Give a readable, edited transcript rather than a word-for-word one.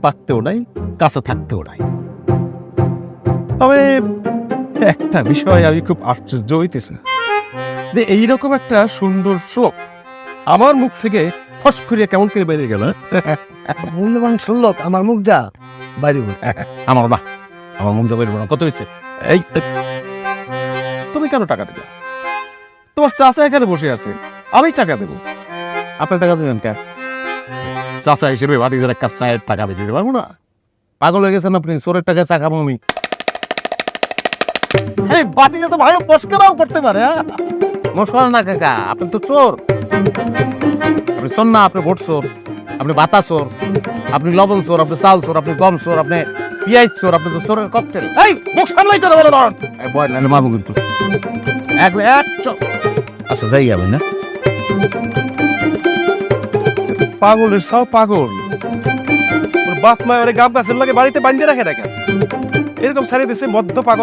পাকতেও নাই, কাছে থাকতেও নাই। তবে একটা বিষয় আমি খুব আশ্চর্য হইতেছি যে এইরকম একটা সুন্দর শোক আমার মুখ থেকে ফস করিয়া কেমন করে বেরিয়ে গেল। মূল্যবান শুনলক আমার মুখটা বাইরে আমার না, আমার মুখ দিয়ে বেরোবো না। কত হয়েছে? এই তুমি কেন টাকা দেবে? তোমার চাচা এখানে বসে আছে, আমি টাকা দেবো। আপনার টাকা দেবেন কেন? চাচা হিসেবে বাড়ির এক কাপ চায়ের টাকা আমি দিতে পারবো না? পাগল হয়ে গেছেন আপনি? চোরের টাকা চা খাবো আমি? এই বাতিজা তো ভাই মস্করাও করতে পারে। মস্করা না কাকা, আপনি তো চোর। আপনি চোর না, আপনি ভোট চোর, আপনি বাতা চোর, আপনি লবণ চোর, আপনি চাল চোর, আপনি গম চোর, আপনি পিঁয়াজ চোর, আপনি তো চোরের ককটেল। এই মুখ সামলাই তো বলো না, বয় না মামু কিন্তু এক চোর। আচ্ছা যাই যাবেন না, পাগলের সব পাগল। ওর বাপ মা ওরে গাব গাছের লাগে বাড়িতে বাঁধিয়ে রাখে, দেখা এরকম সারি দিচ্ছে মদ্য পাগল।